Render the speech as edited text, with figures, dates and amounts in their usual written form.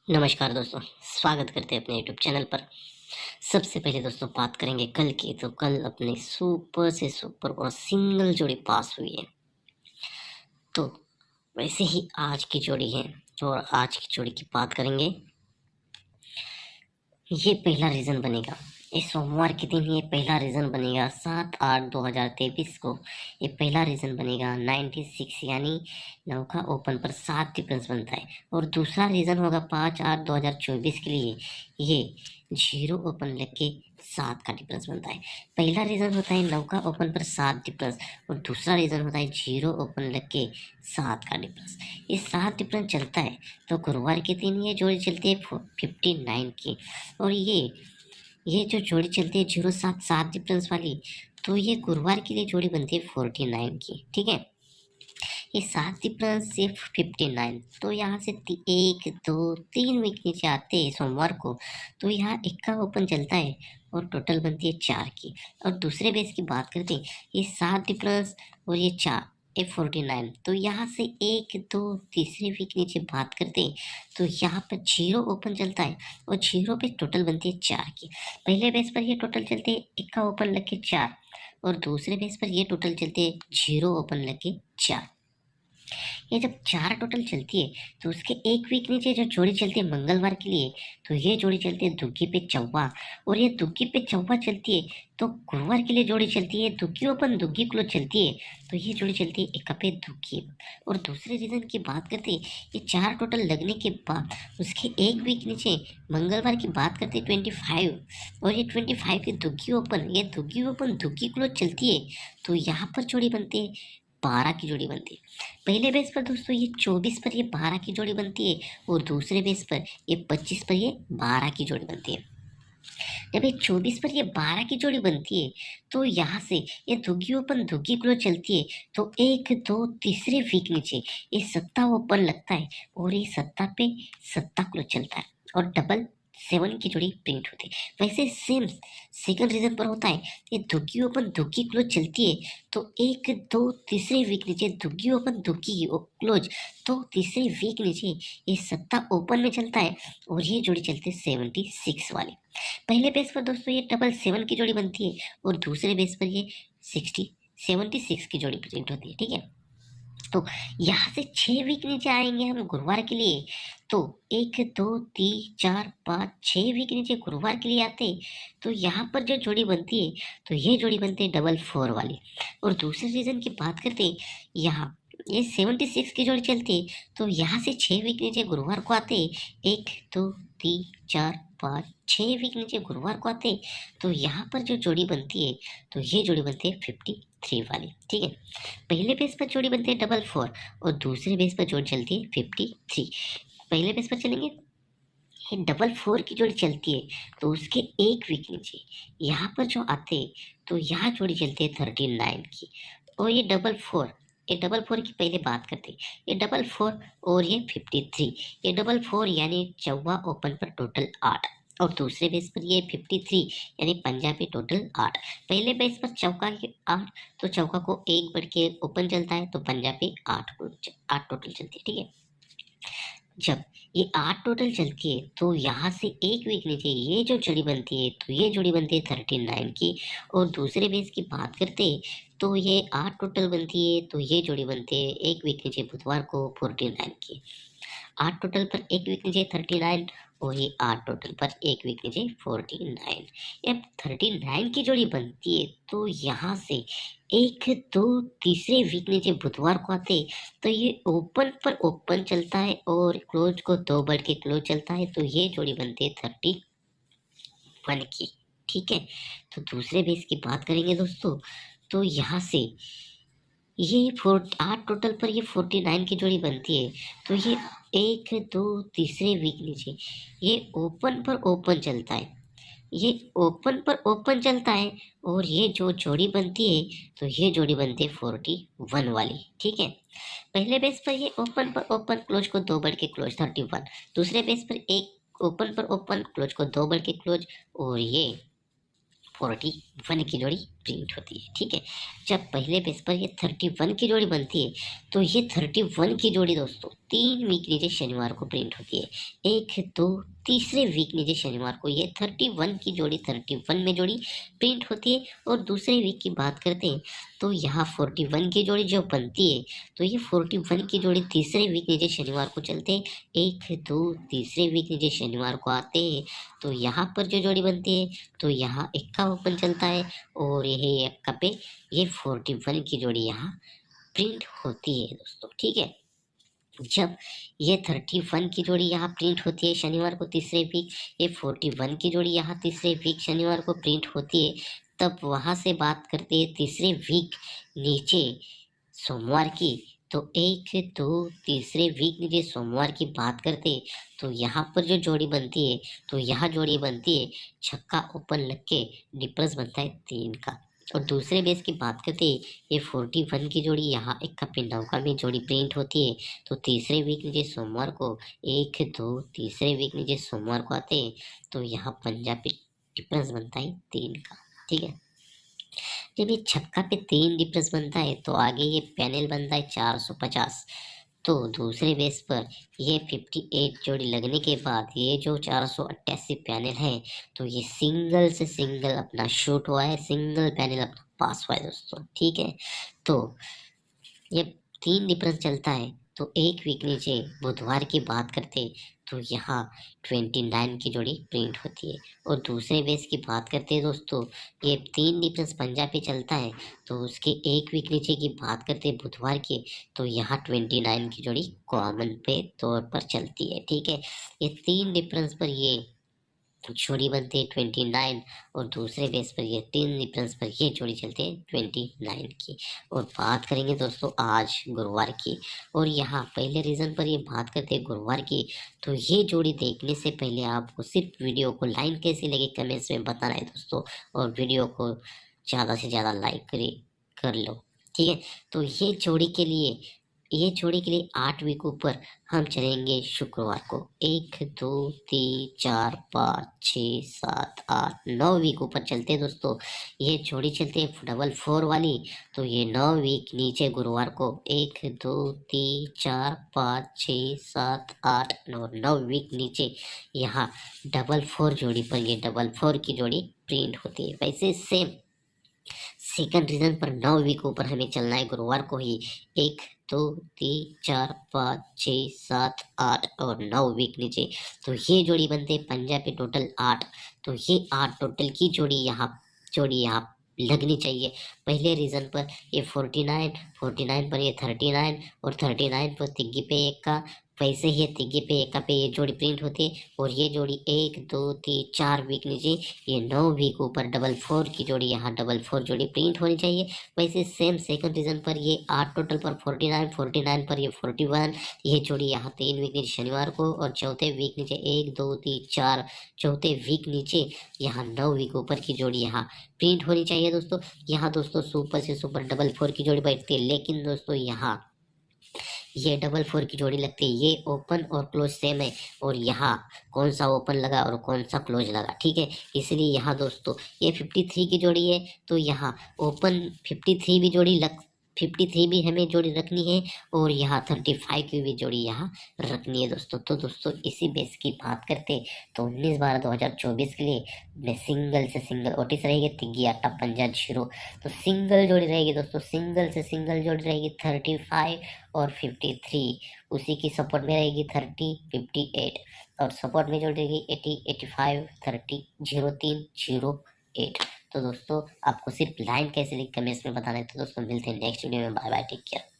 नमस्कार दोस्तों, स्वागत करते हैं अपने यूट्यूब चैनल पर। सबसे पहले दोस्तों बात करेंगे कल की। तो कल अपनी सुपर से सुपर और सिंगल जोड़ी पास हुई है। तो वैसे ही आज की जोड़ी है और आज की जोड़ी की बात करेंगे। ये पहला रीजन बनेगा, इस सोमवार के दिन ये पहला रीजन बनेगा 7/8/2023 को। ये पहला रीजन बनेगा 96, यानी नौका ओपन पर 7 डिफरेंस बनता है। और दूसरा रीजन होगा 5/8/2024 के लिए, ये 0 ओपन लग के 7 का डिफरेंस बनता है। पहला रीजन होता है नौका ओपन पर 7 डिफरेंस और दूसरा रीजन होता है 0 ओपन लग के 7 का डिफरेंस। ये 7 डिफरेंस चलता है तो गुरुवार के दिन ये जोड़ी चलती है 59 की। और ये जो जोड़ी चलती है 0 7 7 डिफरेंस वाली, तो ये गुरुवार के लिए जोड़ी बनती है 49 की। ठीक है, ये 7 डिफरेंस सिर्फ 59। तो यहाँ से 1 2 3 वीक नीचे आते हैं सोमवार को, तो यहाँ इक्का ओपन चलता है और टोटल बनती है 4 की। और दूसरे बेस की बात करते हैं, ये 7 डिफरेंस और ये 4 49। तो यहाँ से 1 2 तीसरे वीक नीचे बात करते हैं तो यहाँ पर 0 ओपन चलता है और 0 पे टोटल बनती है 4 की। पहले बेस पर ये टोटल चलते हैं इक्का ओपन लग के 4 और दूसरे बेस पर ये टोटल चलते हैं 0 ओपन लग के 4। ये जब 4 टोटल चलती है तो उसके 1 वीक नीचे जो जोड़ी चलती है मंगलवार के लिए, तो ये जोड़ी चलती है दुग्गी पे चौवा। और ये दुग्गी पे चौवा चलती है तो गुरुवार के लिए जोड़ी चलती है दुग्गी ओपन दुग्गी क्लोज चलती है, तो ये जोड़ी चलती है इक्का पे दुग्गी। और दूसरे रीजन की बात करते हैं, ये 4 टोटल लगने के बाद उसके 1 वीक नीचे मंगलवार की बात करते हैं 25 और ये 25 की दुग्गी ओपन, ये दुग्गी ओपन दुग्गी क्लोज चलती है, तो यहाँ पर जोड़ी बनती है 12 की जोड़ी बनती है। पहले बेस पर दोस्तों ये 24 पर ये 12 की जोड़ी बनती है और दूसरे बेस पर ये 25 पर ये 12 की जोड़ी बनती है। जब ये 24 पर ये 12 की जोड़ी बनती है तो यहाँ से ये दुग्गी ओपन दुग्गी क्लोज चलती है, तो 1 2 तीसरे वीक नीचे ये सत्ता ओपन लगता है और ये सत्ता पे सत्ता क्लोज चलता है और डबल 7 की जोड़ी प्रिंट होती है। वैसे सेम सेकंड रीजन पर होता है, ये दुग्गी ओपन दुग्गी क्लोज चलती है तो 1 2 तीसरे वीक नीचे दुग्गी ओपन दुग्गी क्लोज, तो तीसरे वीक नीचे ये सत्ता ओपन में चलता है और ये जोड़ी चलती है 76 वाली। पहले बेस पर दोस्तों ये डबल 7 की जोड़ी बनती है और दूसरे बेस पर ये 76 की जोड़ी प्रिंट होती है। ठीक है, तो यहाँ से 6 वीक नीचे आएंगे हम गुरुवार के लिए, तो 1 2 3 4 5 6 वीक नीचे गुरुवार के लिए आते हैं, तो यहाँ पर जो जोड़ी बनती है तो ये जोड़ी बनती है डबल 4 वाली। और दूसरे रीजन की बात करते हैं, यहाँ ये 76 की जोड़ी चलती है तो यहाँ से 6 वीक नीचे गुरुवार को आते हैं, 1 2 3 4 5 6 वीक नीचे गुरुवार को आते हैं, तो यहाँ पर जो जोड़ी बनती है तो ये जोड़ी बनती है 53 वाली। ठीक है, पहले पेज पर जोड़ी बनती है डबल 4 और दूसरे पेज पर जोड़ी चलती है 53। पहले पेज पर चलेंगे, ये डबल 4 की जोड़ी चलती है तो उसके 1 वीक नीचे यहाँ पर जो आते हैं तो यहाँ जोड़ी चलती है 39 की। और ये डबल 4 की पहले बात करते हैं, ये डबल 4 और ये 53, ये डबल 4 यानी चौवा ओपन पर टोटल 8 और दूसरे बेस पर ये 53 यानी पंजाबी टोटल 8। पहले बेस पर चौका के 8, तो चौका को 1 बढ़ के ओपन चलता है तो पंजाबी 8 टोटल चलती है। ठीक है, जब ये 8 टोटल चलती है तो यहाँ से 1 वीक नीचे ये जो जोड़ी बनती है तो ये जोड़ी बनती है 39 की। और दूसरे बेस की बात करते हैं तो ये 8 टोटल बनती है तो ये जोड़ी बनती है 1 वीक नीचे बुधवार को 49 की। 8 टोटल पर 1 वीक नीचे 39 और ये 8 टोटल पर 1 वीक नीचे 49। अब 39 की जोड़ी बनती है तो यहाँ से 1 2 तीसरे वीक नीचे बुधवार को आते हैं, तो ये ओपन पर ओपन चलता है और क्लोज को 2 बढ़ के क्लोज चलता है, तो ये जोड़ी बनती है 31 की। ठीक है, तो दूसरे बेस की बात करेंगे दोस्तों, तो यहाँ से ये 8 टोटल पर ये 49 की जोड़ी बनती है, तो ये 1 2 तीसरे वीक नीचे ये ओपन पर ओपन चलता है, ये ओपन पर ओपन चलता है और ये जो जोड़ी बनती है तो ये जोड़ी बनती है 41 वाली। ठीक है, पहले बेस पर ये ओपन पर ओपन क्लोज को 2 बढ़ के क्लोज 31, दूसरे बेस पर एक ओपन पर ओपन क्लोज को 2 बढ़ के क्लोज और ये 41 की जोड़ी प्रिंट होती है। ठीक है, जब पहले पेज पर ये 31 की जोड़ी बनती है तो ये 31 की जोड़ी दोस्तों 3 वीक नीचे शनिवार को प्रिंट होती है। एक दो तीसरे वीक नीचे शनिवार को ये 31 की जोड़ी 31 में जोड़ी प्रिंट होती है। और दूसरे वीक की बात करते हैं तो यहाँ 41 की जोड़ी जो बनती है तो ये 41 की जोड़ी तीसरे वीक नीचे शनिवार को चलते हैं। एक दो तीसरे वीक नीचे शनिवार को आते हैं तो यहाँ पर जो जोड़ी बनती है तो यहाँ इक्का ओपन चलता है और यही इक्का पे ये 41 की जोड़ी यहाँ प्रिंट होती है दोस्तों। ठीक है, जब ये 31 की जोड़ी यहाँ प्रिंट होती है शनिवार को तीसरे वीक, ये 41 की जोड़ी यहाँ तीसरे वीक शनिवार को प्रिंट होती है, तब वहाँ से बात करते हैं तीसरे वीक नीचे सोमवार की। तो एक दो तीसरे वीक नीचे सोमवार की बात करते हैं तो यहाँ पर जो जोड़ी बनती है तो यहाँ जोड़ी बनती है छक्का ओपन लग के डिफरेंस बनता है 3 का। और दूसरे बेस की बात करते हैं ये 41 की जोड़ी यहाँ इक्का पे नौका में जोड़ी प्रिंट होती है तो तीसरे वीक नीचे सोमवार को एक दो तीसरे वीक नीचे सोमवार को आते हैं तो यहाँ पंजाबी डिफरेंस बनता है 3 का। ठीक है, जब ये छक्का पे 3 डिफरेंस बनता है तो आगे ये पैनल बनता है 450। तो दूसरे बेस पर ये 58 जोड़ी लगने के बाद ये जो 488 पैनल है तो ये सिंगल से सिंगल अपना शूट हुआ है, सिंगल पैनल अपना पास हुआ है दोस्तों। ठीक है, तो ये 3 डिफरेंस चलता है तो एक वीक नीचे बुधवार की बात करते तो यहाँ 29 की जोड़ी प्रिंट होती है। और दूसरे बेस की बात करते हैं दोस्तों ये 3 डिफरेंस पंजाब पे चलता है तो उसके एक वीक नीचे की बात करते हैं बुधवार की तो यहाँ 29 की जोड़ी कॉमन पे तौर पर चलती है। ठीक है, ये 3 डिफरेंस पर ये जोड़ी बनती है 29 और दूसरे बेस पर ये 3 डिफरेंस पर ये जोड़ी चलती है 29 की। और बात करेंगे दोस्तों आज गुरुवार की, और यहाँ पहले रीज़न पर ये बात करते हैं गुरुवार की। तो ये जोड़ी देखने से पहले आपको सिर्फ वीडियो को लाइन कैसी लगी कमेंट्स में बताना है दोस्तों, और वीडियो को ज़्यादा से ज़्यादा लाइक कर लो। ठीक है, तो ये जोड़ी के लिए 8 वीकों पर हम चलेंगे शुक्रवार को। 1 2 3 4 5 6 7 8 9 वीक ऊपर चलते हैं दोस्तों। ये जोड़ी चलते हैं 444 वाली तो ये 9 वीक नीचे गुरुवार को 1 2 3 4 5 6 7 8 9 वीक नीचे यहाँ 444 जोड़ी पर ये 444 की जोड़ी प्रिंट होती है। वैसे सेम सेकंड रीजन पर 9 वीक ऊपर हमें चलना है गुरुवार को ही। 1 2 3 4 5 6 7 8 और 9 वीक नीचे तो ये जोड़ी बनते हैं पंजाब पे टोटल 8। तो ये 8 टोटल की जोड़ी यहाँ लगनी चाहिए। पहले रीजन पर ये 49 पर ये 39 और 39 पर तिग्गी पे एक का, वैसे ही तिग्गी पे एक का पे ये जोड़ी प्रिंट होती है। और ये जोड़ी 1 2 3 4 वीक नीचे ये 9 वीक ऊपर 444 की जोड़ी यहाँ 444 जोड़ी प्रिंट होनी चाहिए। वैसे सेम सेकंड रीजन पर ये 8 टोटल पर 49 पर ये 41 ये जोड़ी यहाँ 3 वीक नीचे शनिवार को, और चौथे वीक नीचे 1 2 3 4 चौथे वीक नीचे यहाँ 9 वीक ऊपर की जोड़ी यहाँ प्रिंट होनी चाहिए दोस्तों। यहाँ दोस्तों सुपर से सुपर 444 की जोड़ी बैठती है, लेकिन दोस्तों यहाँ ये 444 की जोड़ी लगती है। ये ओपन और क्लोज सेम है, और यहाँ कौन सा ओपन लगा और कौन सा क्लोज लगा। ठीक है, इसलिए यहाँ दोस्तों ये 53 की जोड़ी है तो यहाँ ओपन 53 भी हमें जोड़ी रखनी है, और यहाँ 35 की भी जोड़ी यहाँ रखनी है दोस्तों। तो दोस्तों इसी बेस की बात करते तो 19/12/2024 के लिए में सिंगल से सिंगल ओटिस रहेगी तिग्गी आटा पंजा जीरो। तो सिंगल जोड़ी रहेगी दोस्तों, सिंगल से सिंगल जोड़ी रहेगी 35 और 53। उसी की सपोर्ट में रहेगी 30 58, और सपोर्ट में जोड़ी रहेगी 80 85 30 03 08। तो दोस्तों आपको सिर्फ लाइन कैसे लिख कमेंट्स में बताना है। तो दोस्तों मिलते हैं नेक्स्ट वीडियो में, बाय बाय, टेक केयर।